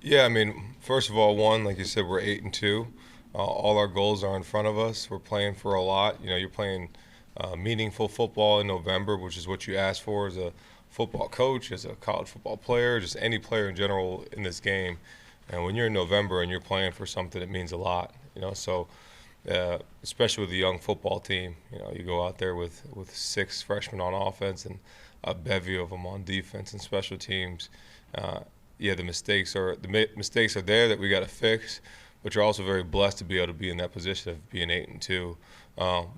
Yeah, I mean, first of all, one, like you said, we're 8-2. All our goals are in front of us. We're playing for a lot. You're playing meaningful football in November, which is what you ask for as a football coach, as a college football player, just any player in general in this game. And when you're in November and you're playing for something, it means a lot. So especially with a young football team, you go out there with six freshmen on offense and a bevy of them on defense and special teams. Yeah, the mistakes are there that we got to fix, but you're also very blessed to be able to be in that position of being 8-2.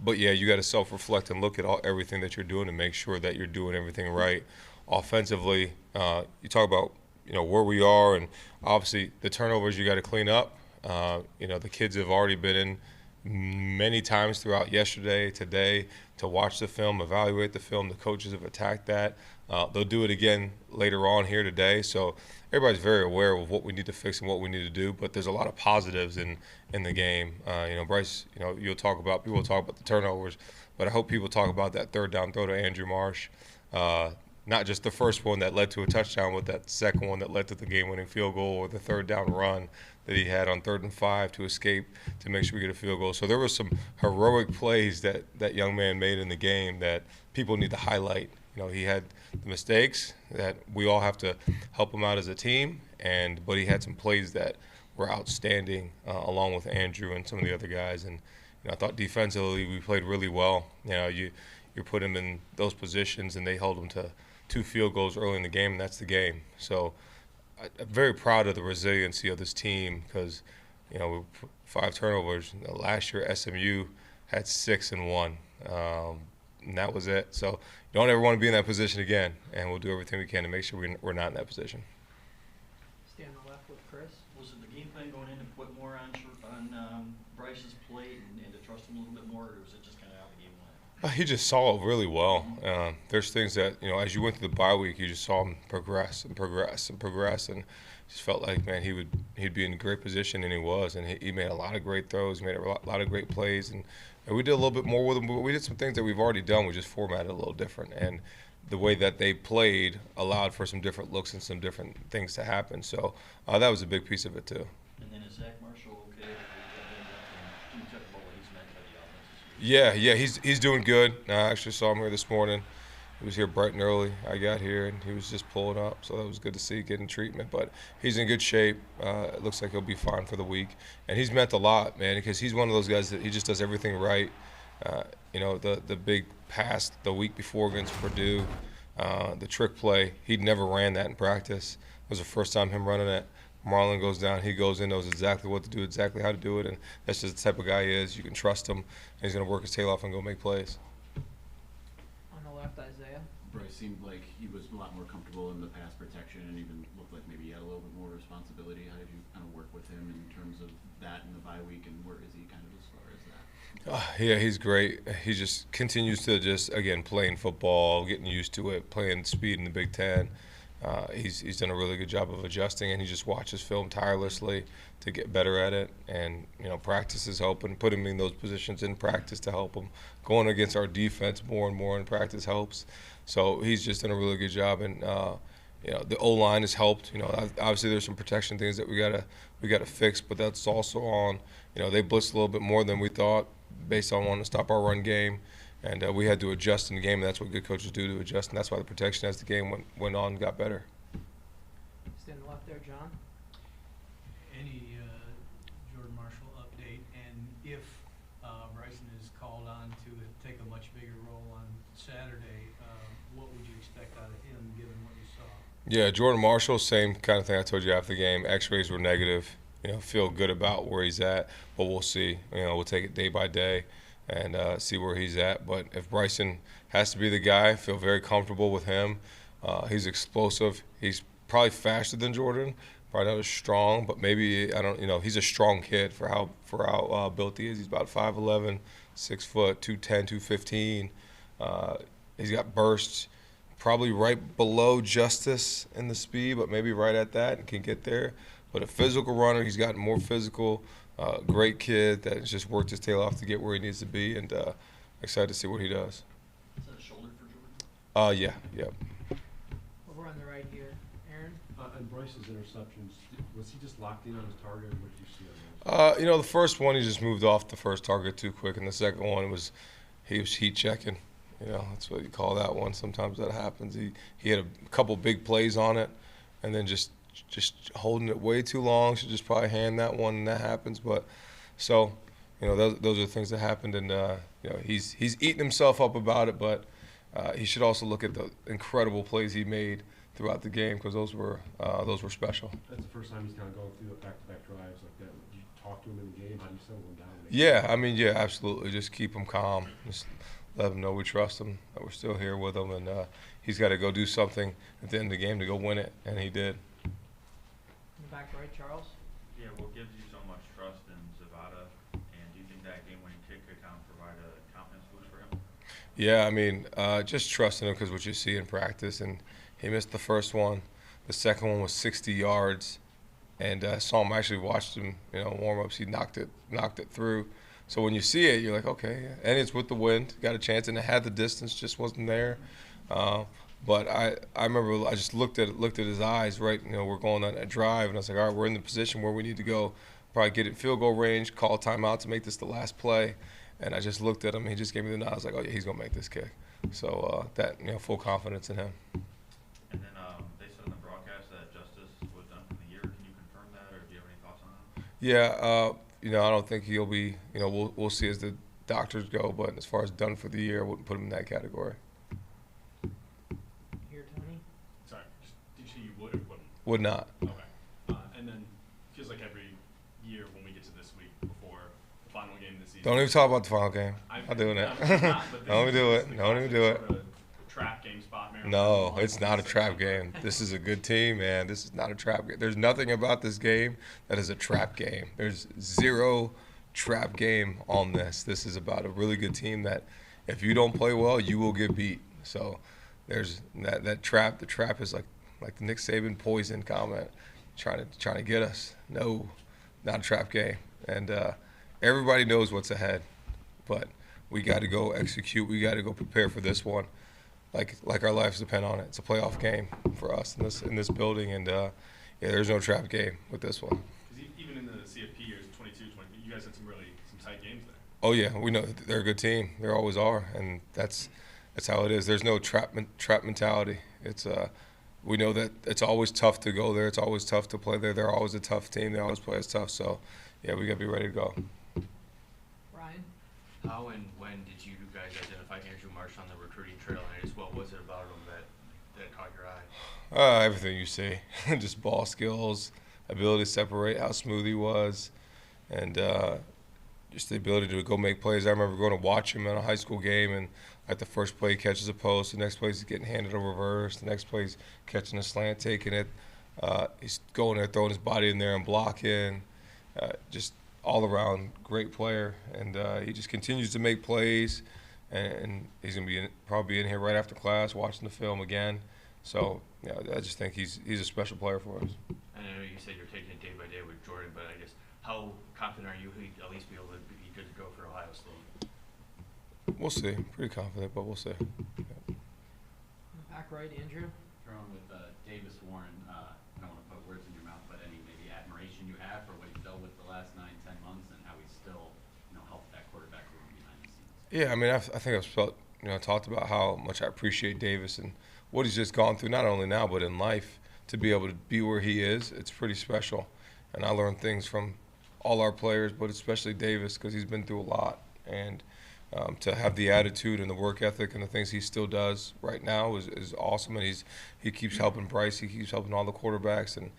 But yeah, you got to self-reflect and look at everything that you're doing and make sure that you're doing everything right. Offensively, you talk about where we are, and obviously the turnovers you got to clean up. The kids have already been in many times throughout yesterday, today, to watch the film, evaluate the film. The coaches have attacked that. They'll do it again later on here today. So everybody's very aware of what we need to fix and what we need to do. But there's a lot of positives in the game. Bryce, people will talk about the turnovers, but I hope people talk about that third down throw to Andrew Marsh. Not just the first one that led to a touchdown, but that second one that led to the game-winning field goal, or the third down run that he had on 3rd and 5 to escape to make sure we get a field goal. So there were some heroic plays that young man made in the game that people need to highlight. He had the mistakes that we all have to help him out as a team, but he had some plays that were outstanding, along with Andrew and some of the other guys. And I thought defensively we played really well. You put him in those positions, and they held him to 2 field goals early in the game, and that's the game. So I'm very proud of the resiliency of this team because, 5 turnovers. Last year SMU had 6 and 1, and that was it. So you don't ever want to be in that position again, and we'll do everything we can to make sure we're not in that position. Stay on the left with Chris. Was it the game plan going in to put more on Bryce's plate and to trust him a little bit more, or was it just kind of how the game went? He just saw it really well. There's things that, as you went through the bye week, you just saw him progress and progress and progress, and just felt like, man, he'd be in a great position, and he was. And he made a lot of great throws, made a lot of great plays, and we did a little bit more with him, but we did some things that we've already done. We just formatted a little different, and the way that they played allowed for some different looks and some different things to happen. So that was a big piece of it too. And then is Zach Marshall okay? Can you talk about what he's meant by the offense this Yeah, yeah, he's doing good. I actually saw him here this morning. He was here bright and early. I got here, and he was just pulling up, so that was good to see, getting treatment. But he's in good shape. It looks like he'll be fine for the week. And he's meant a lot, man, because he's one of those guys that he just does everything right. The big pass the week before against Purdue, the trick play, he'd never ran that in practice. It was the first time him running it. Marlon goes down, he goes in, knows exactly what to do, exactly how to do it, and that's just the type of guy he is. You can trust him, and he's going to work his tail off and go make plays. On the left, Isaiah. Bryce seemed like he was a lot more comfortable in the pass protection and even looked like maybe he had a little bit more responsibility. How did you kind of work with him in terms of that in the bye week, and where is he kind of as far as that? Yeah, he's great. He just continues to again, playing football, getting used to it, playing speed in the Big Ten. He's done a really good job of adjusting, and he just watches film tirelessly to get better at it. And practice is helping. Put him in those positions in practice to help him. Going against our defense more and more in practice helps. So he's just done a really good job. And the O line has helped. Obviously there's some protection things that we gotta fix, but that's also on. They blitzed a little bit more than we thought, based on wanting to stop our run game. And we had to adjust in the game, and that's what good coaches do, to adjust, and that's why the protection as the game went on got better. Stay on the left there, John. Any Jordan Marshall update, and if Bryson is called on to take a much bigger role on Saturday, what would you expect out of him given what you saw? Yeah, Jordan Marshall, same kind of thing I told you after the game. X-rays were negative. Feel good about where he's at, but we'll see. We'll take it day by day and see where he's at. But if Bryson has to be the guy, I feel very comfortable with him. He's explosive. He's probably faster than Jordan, probably not as strong, but maybe, I don't, he's a strong kid for how built he is. He's about 5'11", 6 foot, 210, 215. He's got bursts, probably right below Justice in the speed, but maybe right at that and can get there. But a physical runner, he's gotten more physical. Great kid that has just worked his tail off to get where he needs to be, and excited to see what he does. Is that a shoulder for Jordan? Yeah. Over on the right here, Aaron. And Bryce's interceptions Was he just locked in on his target, or what did you see on those? The first one, he just moved off the first target too quick, and the second one he was heat checking. That's what you call that one. Sometimes that happens. He had a couple big plays on it, and then just holding it way too long. Should just probably hand that one, and that happens. But so, those are things that happened, and he's eating himself up about it. But he should also look at the incredible plays he made throughout the game, because those were special. That's the first time he's kind of going through the back-to-back drives like that. Did you talk to him in the game? How do you settle him down? Yeah, absolutely. Just keep him calm. Just let him know we trust him, that we're still here with him, and he's got to go do something at the end of the game to go win it, and he did. In the back right, Charles. Yeah, what gives you so much trust in Zavada, and do you think that game-winning kick could kind of provide a confidence boost for him? Yeah, just trusting him, because what you see in practice, and he missed the first one. The second one was 60 yards, and I actually watched him, warm-ups. He knocked it through. So when you see it, you're like, okay. And it's with the wind, got a chance, and it had the distance, just wasn't there. But I remember I just looked at his eyes, right? We're going on that drive, and I was like, all right, we're in the position where we need to go, probably get it field goal range, call a timeout to make this the last play. And I just looked at him, and he just gave me the nod. I was like, oh, yeah, he's going to make this kick. So full confidence in him. And then they said on the broadcast that Justice was done for the year. Can you confirm that, or do you have any thoughts on that? Yeah, I don't think he'll be. We'll see as the doctors go. But as far as done for the year, I wouldn't put him in that category. Here, Tony. Sorry, did you say you would or wouldn't? Would not. Okay. And then feels like every year when we get to this week before the final game of the season. Don't even talk about the final game. I'm doing it. Don't even do it. Don't even do it. Sort of trap game spot, Maryland. No, it's not a trap game. This is a good team, man. This is not a trap game. There's nothing about this game that is a trap game. There's zero trap game on this. This is about a really good team that if you don't play well, you will get beat. So there's that trap. The trap is like the Nick Saban poison comment, trying to get us. No, not a trap game. And everybody knows what's ahead, but we got to go execute. We got to go prepare for this one. Like our lives depend on it. It's a playoff game for us in this building, and there's no trap game with this one. Because even in the CFP years, 22, 20, you guys had some tight games there. Oh yeah, we know they're a good team. They always are, and that's how it is. There's no trap mentality. It's we know that it's always tough to go there. It's always tough to play there. They're always a tough team. They always play us tough. So yeah, we got to be ready to go. Ryan. How and when did you guys identify Andrew Marsh on the recruiting trail? And what was it about him that caught your eye? Everything you see, just ball skills, ability to separate, how smooth he was, and just the ability to go make plays. I remember going to watch him in a high school game, and like the first play he catches a post, the next play he's getting handed a reverse, the next play he's catching a slant, taking it. He's going there, throwing his body in there and blocking. Just all around great player, and he just continues to make plays. And he's gonna be probably in here right after class, watching the film again. So I just think he's a special player for us. And I know you said you're taking it day by day with Jordan, but I guess how confident are you he'd at least be able to be good to go for Ohio State? We'll see. Pretty confident, but we'll see. In the back right, Andrew. Sherrone, with Davis Warren, I don't want to put words in your mouth, but any maybe admiration you have for what he's dealt with the last 9-10 months and how he's still helped that quarterback room behind the scenes. Yeah, I mean, I think I've talked about how much I appreciate Davis and what he's just gone through, not only now but in life, to be able to be where he is. It's pretty special, and I learned things from all our players, but especially Davis, because he's been through a lot, and to have the attitude and the work ethic and the things he still does right now is awesome, and he keeps helping Bryce, he keeps helping all the quarterbacks, and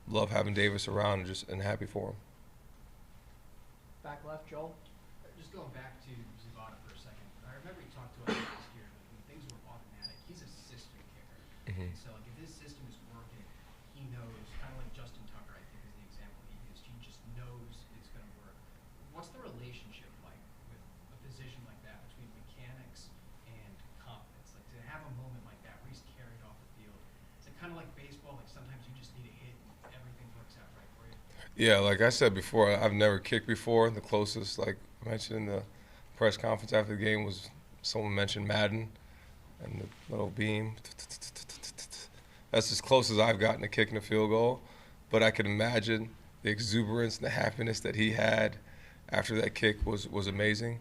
love having Davis around and happy for him. Back left, Joel. Just going back to Zavada for a second, I remember he talked to us last year when things were automatic. He's a system kicker. Mhm. So if his system is working, he knows, kind of like Justin Tucker, I think is the example he used. He just knows it's going to work. What's the relationship like with a position like that between mechanics and confidence? Like to have a moment like that where he's carried off the field, is it kind of like baseball? Like sometimes you just need a hit and everything works out right for you? Yeah, like I said before, I've never kicked before. The closest, like I mentioned in the press conference after the game, was someone mentioned Madden and the little beam. That's as close as I've gotten to kicking a field goal. but I can imagine the exuberance and the happiness that he had after that kick was amazing.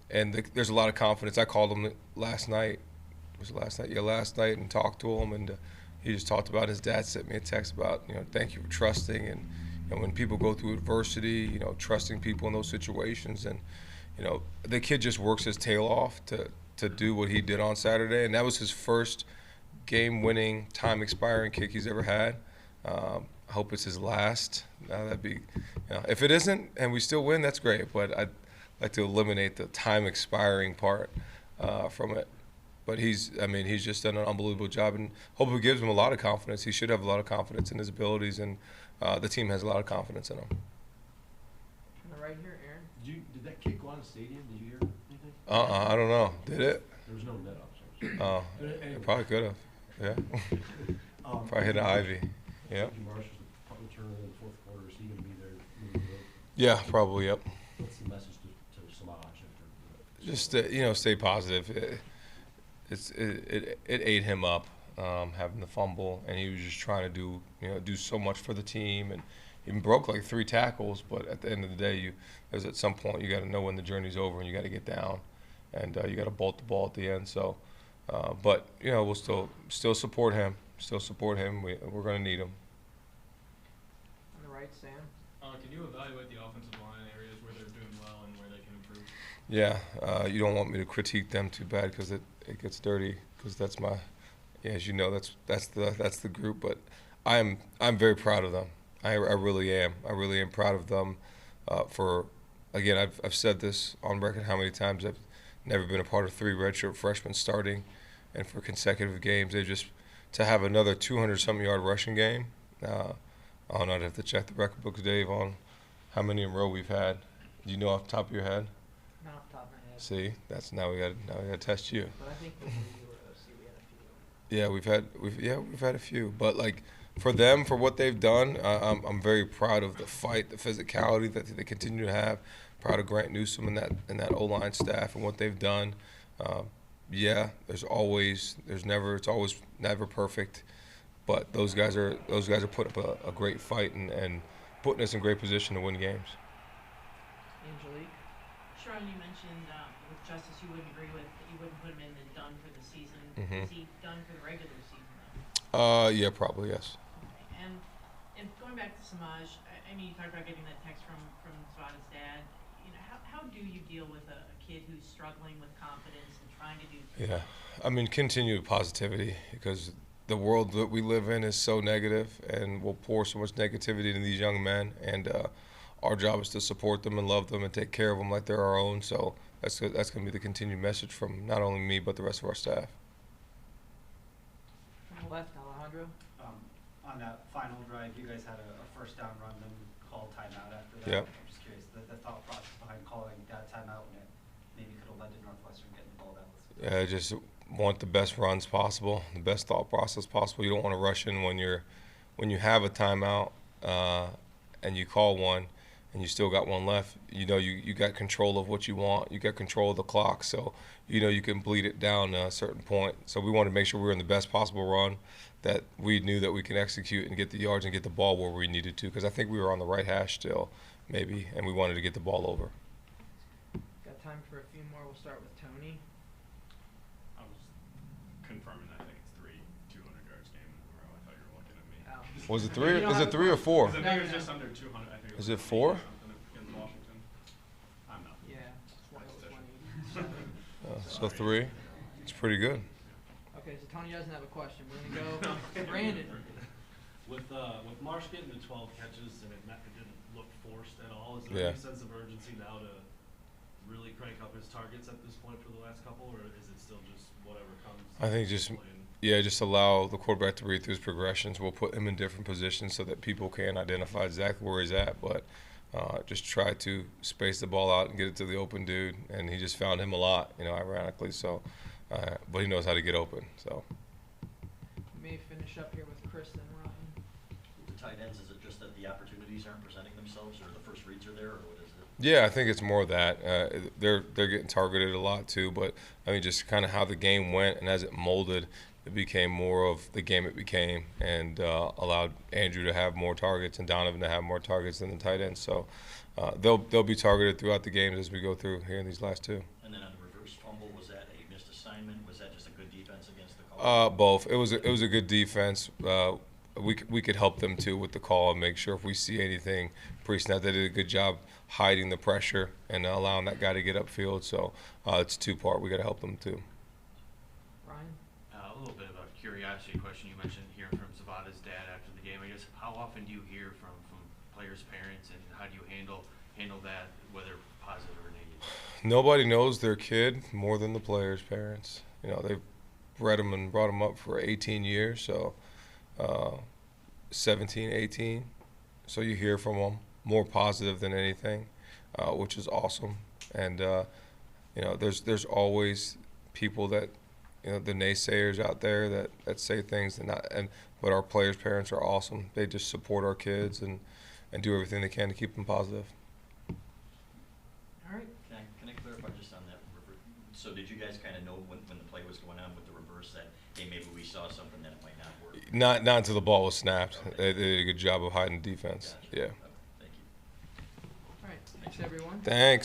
And there's a lot of confidence. I called him last night. Was it last night? Yeah, last night, and talked to him, and he just talked about his dad sent me a text about, thank you for trusting, and when people go through adversity, trusting people in those situations, and the kid just works his tail off to do what he did on Saturday, and that was his first game-winning, time-expiring kick he's ever had. I hope it's his last. That'd be, if it isn't and we still win, that's great. But I'd like to eliminate the time-expiring part from it. But he's just done an unbelievable job, and hopefully gives him a lot of confidence. He should have a lot of confidence in his abilities, and the team has a lot of confidence in him. On the right here, Aaron. Did that kick go on the stadium? Did you hear anything? I don't know. Did it? There was no net up. Oh, it probably could have. Yeah. Probably hit an ivy. Yeah. Marsh is the returner in the fourth quarter. Is he going to be there moving the road? Yeah, probably. Yep. What's the message to Samaj after? Just stay positive. It ate him up having the fumble, and he was just trying to do so much for the team, and he broke like 3 tackles. But at the end of the day, there's at some point you got to know when the journey's over, and you got to get down, and you got to bolt the ball at the end. So, but we'll still support him. Still support him. We're going to need him. On the right, Sam. Can you evaluate the offensive line areas where they're doing well and where they can improve? Yeah, you don't want me to critique them too bad because it gets dirty, because that's my, as you know, that's the group. But I'm very proud of them. I really am. I really am proud of them. Again, I've said this on record how many times. I've never been a part of 3 redshirt freshmen starting, and for consecutive games, to have another 200-something yard rushing game. I'd have to check the record books, Dave, on how many in a row we've had. Do you know off the top of your head? Not off the top of my head. See, now we got to test you. But I think when you were OC, we had a few. Yeah, we've had a few, but like for them, for what they've done, I'm very proud of the fight, the physicality that they continue to have. Proud of Grant Newsome and that O-line staff and what they've done. Yeah, it's always never perfect, but those guys are put up a great fight and putting us in great position to win games. Angelique. Sherrone, you mentioned with Justice you wouldn't agree with that you wouldn't put him in the done for the season. Mhm. Is he done for the regular season though? Yeah, probably yes. Okay. And going back to Samaj, I mean you talked about getting that text from Savada's dad. How do you deal with a kid who's struggling with confidence and trying to do things? Yeah, I mean, continued positivity, because the world that we live in is so negative, and we'll pour so much negativity into these young men, and our job is to support them and love them and take care of them like they're our own. So that's going to be the continued message from not only me but the rest of our staff. On the left, Alejandro. On that final drive, you guys had a first down run, then called timeout after that. Yep. I'm just curious, the thought process behind calling that timeout when it maybe could have led to Northwestern getting the ball back. Yeah, just want the best runs possible, the best thought process possible. You don't want to rush in when you have a timeout and you call one and you still got one left. You got control of what you want. You got control of the clock, so you can bleed it down to a certain point. So we wanted to make sure we were in the best possible run, that we knew that we can execute and get the yards and get the ball where we needed to, because I think we were on the right hash still, maybe, and we wanted to get the ball over. Got time for a few more. We'll start with Tony. I was confirming that I think it's 3 200 yards game in a row. I thought you were looking at me. Oh. Was it You 3? don't Is have it a 3 or 4? I think it was just under 200. I think Is was it 4? something against Washington. I'm not. Yeah, Statistician. 187. So 3. It's pretty good. Okay, so Tony doesn't have a question. We're gonna go to Brandon. With Marsh getting the 12 catches and it didn't look forced at all, is there Yeah. any sense of urgency now to really crank up his targets at this point for the last couple, or is it still just whatever comes? I think just allow the quarterback to read through his progressions. We'll put him in different positions so that people can identify exactly where he's at, but just try to space the ball out and get it to the open dude, and he just found him a lot, ironically. So, but he knows how to get open. So. We may finish up here with Chris and Ryan. The tight ends, is it just that the opportunities aren't presenting themselves, or the first reads are there, or what is it? Yeah, I think it's more that they're getting targeted a lot too, but I mean just kind of how the game went and as it molded, it became more of the game it became, and allowed Andrew to have more targets and Donovan to have more targets than the tight ends. So they'll be targeted throughout the games as we go through here in these last two. And then on the reverse fumble, was that a missed assignment? Was that just a good defense against the call? Both. It was a good defense. We could help them too with the call and make sure if we see anything pre-snap, they did a good job hiding the pressure and allowing that guy to get upfield. So it's two-part. We got to help them too. Ryan? A little bit of a curiosity question. You mentioned hearing from Zavada's dad after the game. I guess how often do you hear from players' parents, and how do you handle that, whether positive or negative? Nobody knows their kid more than the players' parents. You know, they've bred them and brought them up for 18 years, so 17, 18. So you hear from them more positive than anything, which is awesome. And you know, there's always people that, you know, the naysayers out there that say things but our players' parents are awesome. They just support our kids and do everything they can to keep them positive. All right. Can I clarify just on that? So did you guys kind of know when the play was going on with the reverse that, hey, maybe we saw something that it might not work? Not until the ball was snapped. Okay. They did a good job of hiding defense. Gotcha. Yeah. Okay. Thank you. All right. Thanks, everyone. Thanks.